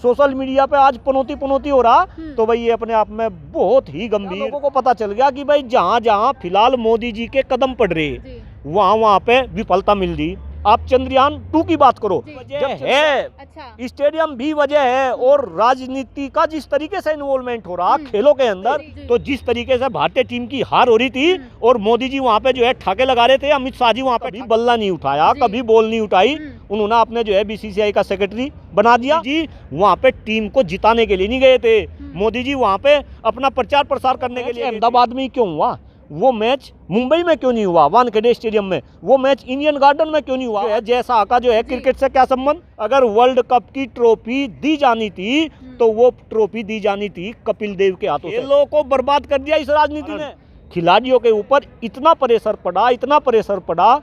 Social media पे आज पनौती पनौती हो रहा, तो भाई ये अपने आप में बहुत ही गंभीर। लोगों को पता चल गया कि भाई जहाँ जहाँ फिलहाल मोदी जी के कदम पड़ रहे वहाँ वहाँ पे विफलता मिल रही। आप चंद्रयान 2 की बात करो, वजह है, अच्छा। स्टेडियम भी वजह है, और राजनीति का जिस तरीके से इन्वॉल्वमेंट हो रहा खेलों के अंदर, तो जिस तरीके से भारतीय टीम की हार हो रही थी और मोदी जी वहाँ पे जो है ठाके लगा रहे थे, अमित शाह जी वहाँ पे बल्ला नहीं उठाया, कभी बॉल नहीं उठाई, उन्होंने अपने जो है बीसीसीआई का सेक्रेटरी बना दिया जी। वहाँ पे टीम को जिताने के लिए नहीं गए थे मोदी जी, वहाँ पे अपना प्रचार प्रसार करने के लिए। अहमदाबाद में क्यों हुआ वो मैच, मुंबई में क्यों नहीं हुआ, वानखेड़े स्टेडियम में वो मैच, इंडियन गार्डन में क्यों नहीं हुआ है? जैसा का जो है क्रिकेट से क्या संबंध? अगर वर्ल्ड कप की ट्रॉफी दी जानी थी तो वो ट्रॉफी दी जानी थी कपिल देव के हाथों से। खेलों को बर्बाद कर दिया इस राजनीति ने। खिलाड़ियों के ऊपर इतना प्रेशर पड़ा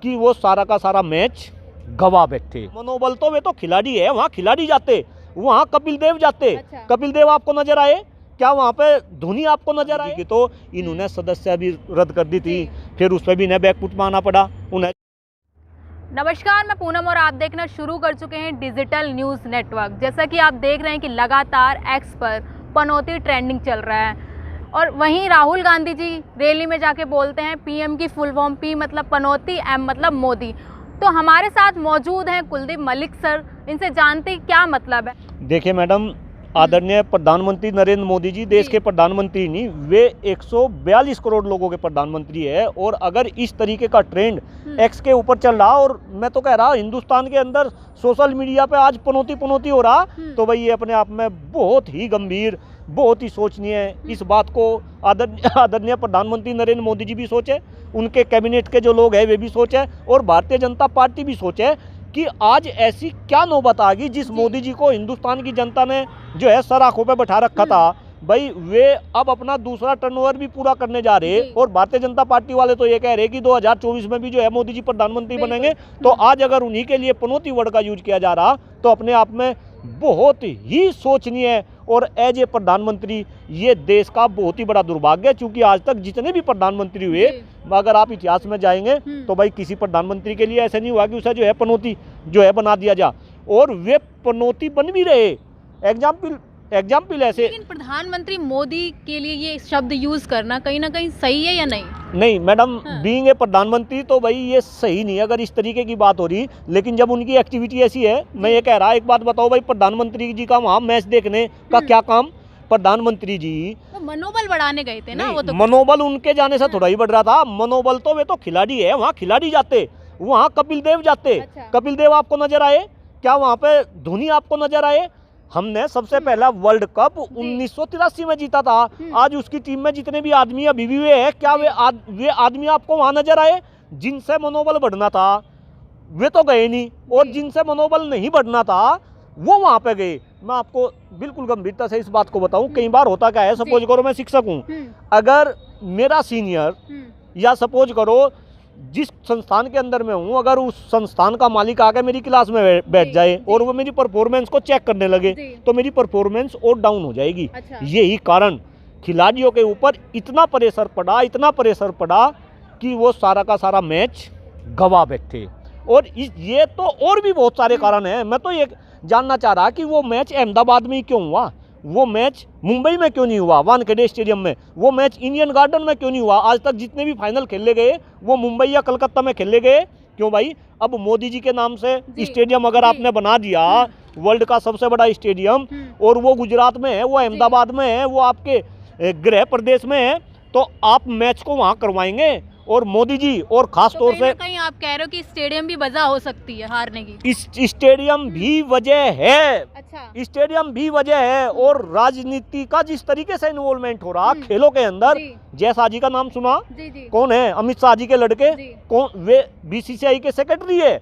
कि वो सारा का सारा मैच गवा बैठे। मनोबल तो वे तो खिलाड़ी है, वहाँ खिलाड़ी जाते, वहाँ कपिल देव जाते। अच्छा। कपिल देव आपको नजर आए क्या? वहाँ पे धोनी आपको नजर आएगी? तो इन्होंने सदस्य भी रद्द कर दी थी, फिर उस पर भी इन्हें बैकफुट मारना पड़ा उन्हें। नमस्कार, मैं पूनम और आप देखना शुरू कर चुके हैं डिजिटल न्यूज़ नेटवर्क। जैसा कि आप देख रहे हैं कि लगातार एक्स पर पनौती ट्रेंडिंग चल रहा है, और वहीं राहुल गांधी जी रैली में जाके बोलते हैं पीएम की फुल फॉर्म, पी मतलब पनौती, एम मतलब मोदी। तो हमारे साथ मौजूद हैं कुलदीप मलिक सर, इनसे जानते क्या मतलब है। देखिए मैडम, आदरणीय प्रधानमंत्री नरेंद्र मोदी जी देश के प्रधानमंत्री नहीं, वे 142 करोड़ लोगों के प्रधानमंत्री है। और अगर इस तरीके का ट्रेंड एक्स के ऊपर चल रहा, और मैं तो कह रहा हिंदुस्तान के अंदर सोशल मीडिया पे आज पनौती पनौती हो रहा, तो भाई ये अपने आप में बहुत ही गंभीर, बहुत ही सोचनीय है। इस बात को आदरणीय प्रधानमंत्री नरेंद्र मोदी जी भी सोचे, उनके कैबिनेट के जो लोग हैं वे भी सोचे, और भारतीय जनता पार्टी भी सोचे कि आज ऐसी क्या नौबत आ गई जिस मोदी जी को हिंदुस्तान की जनता ने जो है सर आंखों पे बैठा रखा था, भाई वे अब अपना दूसरा टर्नओवर भी पूरा करने जा रहे हैं। और भारतीय जनता पार्टी वाले तो ये कह रहे हैं कि 2024 में भी जो है मोदी जी प्रधानमंत्री बनेंगे। तो आज अगर उन्हीं के लिए पनौती वर्ड का यूज किया जा रहा, तो अपने आप में बहुत ही सोचनीय है। और एज ए प्रधानमंत्री ये देश का बहुत ही बड़ा दुर्भाग्य है, क्योंकि आज तक जितने भी प्रधानमंत्री हुए, अगर आप इतिहास में जाएंगे तो भाई किसी प्रधानमंत्री के लिए ऐसा नहीं हुआ कि उसे जो है पनौती जो है बना दिया जा, और वे पनौती बन भी रहे। एग्जाम्पल ऐसे। लेकिन प्रधानमंत्री मोदी के लिए ये शब्द यूज करना कहीं ना कहीं सही है या नहीं? नहीं मैडम, बीइंग ए प्रधानमंत्री तो भाई ये सही नहीं है अगर इस तरीके की बात हो रही। लेकिन जब उनकी एक्टिविटी ऐसी है, मैं ये कह रहा, एक बात बताओ भाई, प्रधानमंत्री जी का वहाँ मैच देखने का क्या काम? प्रधानमंत्री जी तो मनोबल बढ़ाने गए थे ना, वो तो मनोबल उनके जाने से थोड़ा ही बढ़ रहा था। मनोबल तो वे तो खिलाड़ी है, वहाँ खिलाड़ी जाते, वहाँ कपिल देव जाते। अच्छा। कपिल देव आपको नजर आए क्या? वहाँ पे धोनी आपको नजर आए? हमने सबसे पहला वर्ल्ड कप 1983 में जीता था। आज उसकी टीम में जितने भी आदमी अभी भी वे हैं, क्या वे आदमी आपको वहां नजर आए? जिनसे मनोबल बढ़ना था वे तो गए नहीं, और जिनसे मनोबल नहीं बढ़ना था वो वहां पे गए। मैं आपको बिल्कुल गंभीरता से इस बात को बताऊं, कई बार होता क्या है, सपोज करो मैं शिक्षक हूं, अगर मेरा सीनियर या सपोज करो जिस संस्थान के अंदर में हूँ, अगर उस संस्थान का मालिक आके मेरी क्लास में बैठ जाए और वो मेरी परफॉर्मेंस को चेक करने लगे, तो मेरी परफॉर्मेंस और डाउन हो जाएगी। अच्छा। यही कारण खिलाड़ियों के ऊपर इतना प्रेशर पड़ा कि वो सारा का सारा मैच गवा बैठे। और ये तो और भी बहुत सारे कारण हैं। मैं तो ये जानना चाह रहा कि वो मैच अहमदाबाद में ही क्यों हुआ, वो मैच मुंबई में क्यों नहीं हुआ, वानखेड़े स्टेडियम में, वो मैच इंडियन गार्डन में क्यों नहीं हुआ? आज तक जितने भी फाइनल खेले गए वो मुंबई या कलकत्ता में खेले गए। क्यों भाई? अब मोदी जी के नाम से स्टेडियम अगर आपने बना दिया, वर्ल्ड का सबसे बड़ा स्टेडियम, और वो गुजरात में है, वो अहमदाबाद में है, वो आपके गृह प्रदेश में है, तो आप मैच को वहाँ करवाएंगे? और मोदी जी और खास तौर से कहीं आप कह रहे हो कि स्टेडियम भी वजह हो सकती है हारने की? इस स्टेडियम भी वजह है। अच्छा। स्टेडियम भी वजह है, और राजनीति का जिस तरीके से इन्वॉल्वमेंट हो रहा खेलों के अंदर, जयशाह जी का नाम सुना? कौन है? अमित शाह जी के लड़के, कौन? वे बीसीसीआई के सेक्रेटरी है।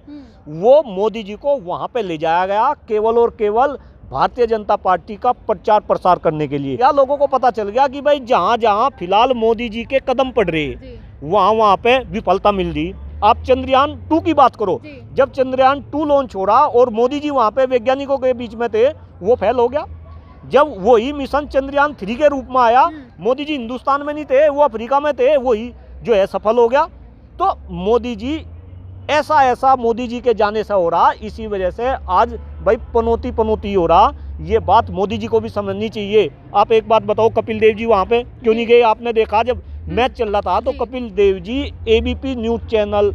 वो मोदी जी को वहां पे ले जाया गया केवल और केवल भारतीय जनता पार्टी का प्रचार प्रसार करने के लिए। क्या लोगों को पता चल गया कि भाई जहाँ जहाँ फिलहाल मोदी जी के कदम पड़ रहे वहाँ वहाँ पे विफलता मिल रही। आप चंद्रयान 2 की बात करो, जब चंद्रयान 2 लॉन्च हो रहा और मोदी जी वहाँ पे वैज्ञानिकों के बीच में थे, वो फेल हो गया। जब वही मिशन चंद्रयान 3 के रूप में आया, मोदी जी हिंदुस्तान में नहीं थे, वो अफ्रीका में थे, वही जो है सफल हो गया। तो मोदी जी ऐसा मोदी जी के जाने से हो रहा, इसी वजह से आज भाई पनौती पनौती हो रहा। ये बात मोदी जी को भी समझनी चाहिए। आप एक बात बताओ, कपिल देव जी वहाँ पे क्यों नहीं गए? आपने देखा जब मैच चल रहा था तो Kapil Dev ji ABP news channel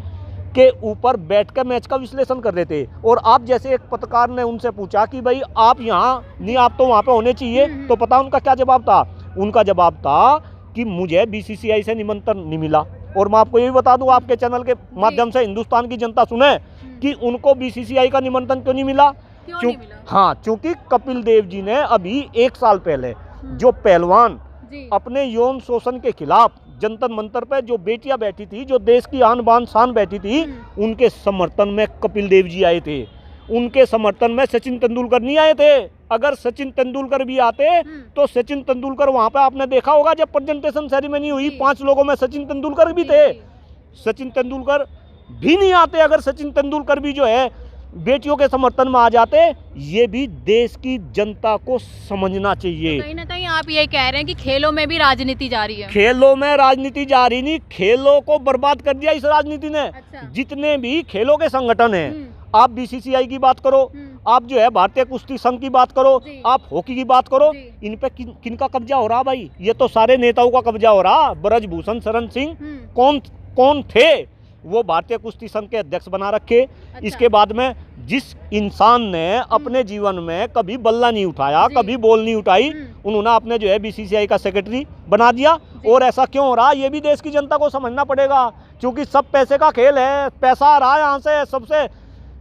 के ऊपर बैठकर मैच का विश्लेषण कर रहे थे, और आप जैसे एक पत्रकार ने उनसे पूछा कि भाई आप यहाँ नहीं, आप तो वहाँ पे होने चाहिए, तो पता उनका क्या जवाब था? उनका जवाब था कि मुझे बीसीसीआई से निमंत्रण नहीं मिला। और मैं आपको ये भी बता दूं, आपके चैनल के माध्यम से हिंदुस्तान की जनता सुने कि उनको बीसीसीआई का निमंत्रण क्यों नहीं मिला? हाँ, क्योंकि कपिल देव जी ने अभी 1 साल पहले जो पहलवान अपने यौन शोषण के खिलाफ जंतर मंतर पे जो बेटियां बैठी थी, जो देश की आन बान शान बैठी थी, उनके समर्थन में कपिल देव जी आए थे। उनके समर्थन में सचिन तेंदुलकर नहीं आए थे। अगर सचिन तेंदुलकर भी आते तो सचिन तेंदुलकर वहां पे आपने देखा होगा जब प्रेजेंटेशन सेरेमनी हुई, 5 लोगों में सचिन तेंदुलकर भी थे। सचिन तेंदुलकर भी नहीं आते अगर सचिन तेंदुलकर भी जो है बेटियों के समर्थन में आ जाते। ये भी देश की जनता को समझना चाहिए। तो कहीं ना कहीं आप ये कह रहे हैं कि खेलों में भी राजनीति जारी है। खेलों में राजनीति जारी नहीं, खेलों को बर्बाद कर दिया इस राजनीति ने। जितने भी खेलों के संगठन हैं, आप बीसीसीआई की बात करो, आप जो है भारतीय कुश्ती संघ की बात करो, आप हॉकी की बात करो, इन पे किनका कब्जा हो रहा भाई? ये तो सारे नेताओं का कब्जा हो रहा। ब्रजभूषण शरण सिंह कौन थे? वो भारतीय कुश्ती संघ के अध्यक्ष बना रखे। इसके बाद में जिस इंसान ने अपने जीवन में कभी बल्ला नहीं उठाया, कभी बॉल नहीं उठाई, उन्होंने अपने जो है बीसीसीआई का सेक्रेटरी बना दिया। और ऐसा क्यों हो रहा? ये भी देश की जनता को समझना पड़ेगा, क्योंकि सब पैसे का खेल है। पैसा आ रहा है यहाँ से। सबसे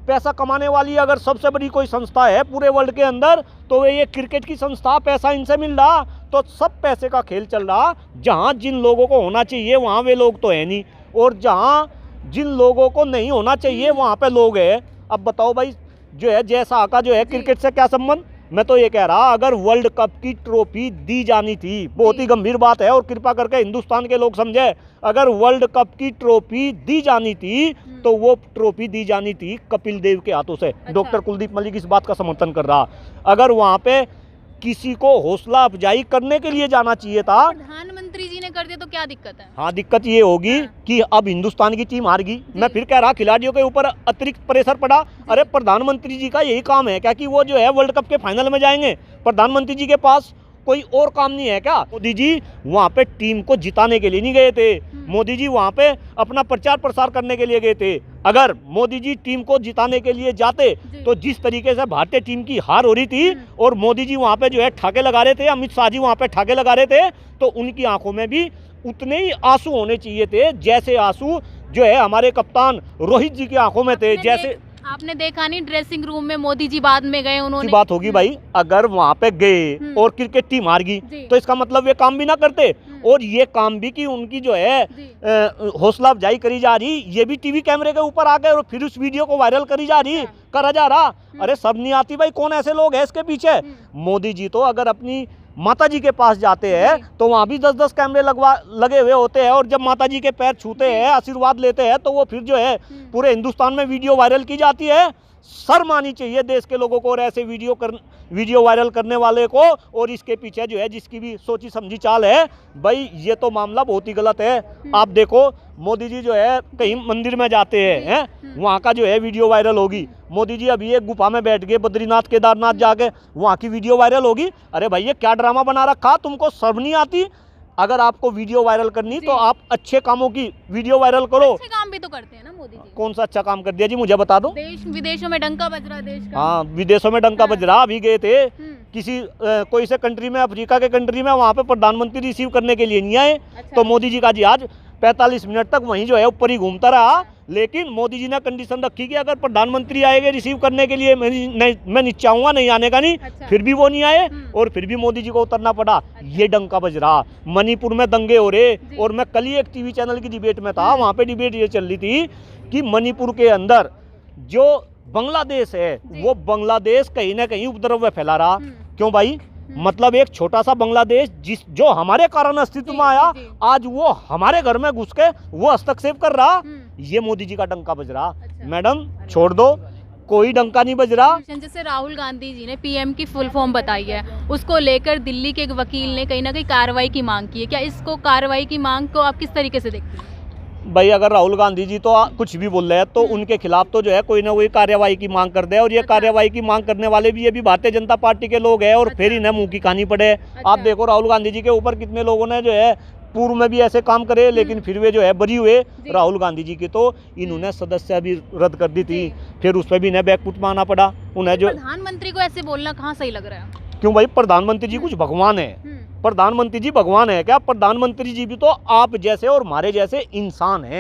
पैसा कमाने वाली अगर सबसे बड़ी कोई संस्था है पूरे वर्ल्ड के अंदर तो ये क्रिकेट की संस्था। पैसा इनसे मिल रहा, तो सब पैसे का खेल चल रहा। जहाँ जिन लोगों को होना चाहिए वहाँ वे लोग तो है नहीं, और जहाँ जिन लोगों को नहीं होना चाहिए वहाँ पे लोग हैं। अब बताओ भाई, जो है जैसा का जो है क्रिकेट से क्या संबंध? मैं तो ये कह रहा, अगर वर्ल्ड कप की ट्रॉफी दी जानी थी, बहुत ही गंभीर बात है और कृपा करके हिंदुस्तान के लोग समझे, अगर वर्ल्ड कप की ट्रॉफी दी जानी थी तो वो ट्रॉफी दी जानी थी कपिल देव के हाथों से। डॉक्टर कुलदीप मलिक इस बात का समर्थन कर रहा। अगर वहाँ पे किसी को हौसला अफजाई करने के लिए जाना चाहिए था, प्रधानमंत्री जी ने कर दिया तो क्या दिक्कत है? हाँ, दिक्कत ये होगी कि अब हिंदुस्तान की टीम हार गई। मैं फिर कह रहा, खिलाड़ियों के ऊपर अतिरिक्त प्रेशर पड़ा। अरे प्रधानमंत्री जी का यही काम है क्या कि वो जो है वर्ल्ड कप के फाइनल में जाएंगे? प्रधानमंत्री जी के पास कोई और काम नहीं है क्या? मोदी जी वहाँ पे टीम को जिताने के लिए नहीं गए थे। मोदी जी वहाँ पे अपना प्रचार प्रसार करने के लिए गए थे। अगर मोदी जी टीम को जिताने के लिए जाते तो जिस तरीके से भारतीय टीम की हार हो रही थी और मोदी जी वहाँ पे जो है ठाके लगा रहे थे, अमित शाह जी वहाँ पे ठाके लगा रहे थे, तो उनकी आंखों में भी उतने ही आंसू होने चाहिए थे जैसे आंसू जो है हमारे कप्तान रोहित जी की आंखों में थे। जैसे आपने देखा नहीं ड्रेसिंग रूम में मोदी जी बाद में गए, उन्होंने बात होगी भाई, अगर वहाँ पे गए और क्रिकेट टीम हार गई तो इसका मतलब वे काम भी ना करते। और ये काम भी कि उनकी जो है हौसला अफजाई करी जा रही, ये भी टीवी कैमरे के ऊपर आ गए और फिर उस वीडियो को वायरल करी जा रही, करा जा रहा। अरे सब नहीं आती भाई, कौन ऐसे लोग हैं इसके पीछे? मोदी जी तो अगर अपनी माता जी के पास जाते हैं तो वहाँ भी 10-10 कैमरे लगे हुए होते हैं, और जब माता जी के पैर छूते हैं, आशीर्वाद लेते हैं, तो वो फिर जो है पूरे हिंदुस्तान में वीडियो वायरल की जाती है। शर्म आनी चाहिए देश के लोगों को और ऐसे वीडियो वायरल करने वाले को, और इसके पीछे जो है जिसकी भी सोची समझी चाल है। भाई ये तो मामला बहुत ही गलत है। आप देखो, मोदी जी जो है कहीं मंदिर में जाते हैं, वहाँ का जो है वीडियो वायरल होगी। मोदी जी अभी एक गुफा में बैठ गए, बद्रीनाथ केदारनाथ जाके, वहाँ की वीडियो वायरल होगी। अरे भाई ये क्या ड्रामा बना रखा, तुमको शर्म नहीं आती? अगर आपको वीडियो वायरल करनी तो आप अच्छे कामों की वीडियो वायरल करो। अच्छे काम भी तो करते हैं ना मोदी जी। कौन सा अच्छा काम कर दिया जी, मुझे बता दो। देश विदेशों में डंका बज रहा है देश का। हाँ, विदेशों में डंका बज रहा। अभी गए थे किसी कोई से कंट्री में, अफ्रीका के कंट्री में, वहाँ पे प्रधानमंत्री रिसीव करने के लिए नहीं आए। तो मोदी जी का जहाज 45 मिनट तक वहीं जो है ऊपर ही घूमता रहा। लेकिन मोदी जी ने कंडीशन रखी कि अगर प्रधानमंत्री आएंगे रिसीव करने के लिए, मैं नहीं चाहूँगा, नहीं आने का नहीं। फिर भी वो नहीं आए और फिर भी मोदी जी को उतरना पड़ा। ये डंका बज रहा। मणिपुर में दंगे हो रहे, और मैं कल ही एक टीवी चैनल की डिबेट में था, वहाँ पे डिबेट ये चल रही थी कि मणिपुर के अंदर जो बांग्लादेश है वो बांग्लादेश कहीं ना कहीं उपद्रव में फैला रहा। क्यों भाई? मतलब एक छोटा सा बांग्लादेश जो हमारे कारण अस्तित्व में आया, आज वो हमारे घर में घुस के वो हस्तक्षेप कर रहा। ये मोदी जी का डंका बज रहा। मैडम छोड़ दो, कोई डंका नहीं बज रहा। जैसे राहुल गांधी जी ने पीएम की फुल फॉर्म बताई है, उसको लेकर दिल्ली के एक वकील ने कहीं ना कहीं कार्रवाई की मांग की है। क्या इसको कार्रवाई की मांग को आप किस तरीके से देखते हैं? भाई अगर राहुल गांधी जी तो कुछ भी बोल रहे हैं तो उनके खिलाफ तो जो है कोई ना कोई कार्यवाही की मांग कर दे, और ये अच्छा। कार्यवाही की मांग करने वाले भी ये भी भारतीय जनता पार्टी के लोग हैं, और अच्छा। फिर इन्हें मुंह की कहानी पड़े। अच्छा। आप देखो राहुल गांधी जी के ऊपर कितने लोगों ने जो है पूर्व में भी ऐसे काम करे, लेकिन फिर वे जो है बरी हुए। जी। राहुल गांधी जी की तो इन्होंने सदस्य भी रद्द कर दी थी, जी। फिर उस पर भी इन्हें बैकफुट मारना पड़ा उन्हें जो। प्रधानमंत्री को ऐसे बोलना कहाँ सही लग रहा है? क्यों भाई, प्रधानमंत्री जी कुछ भगवान है? प्रधानमंत्री जी भगवान है क्या? प्रधानमंत्री जी भी तो आप जैसे और हमारे जैसे इंसान हैं।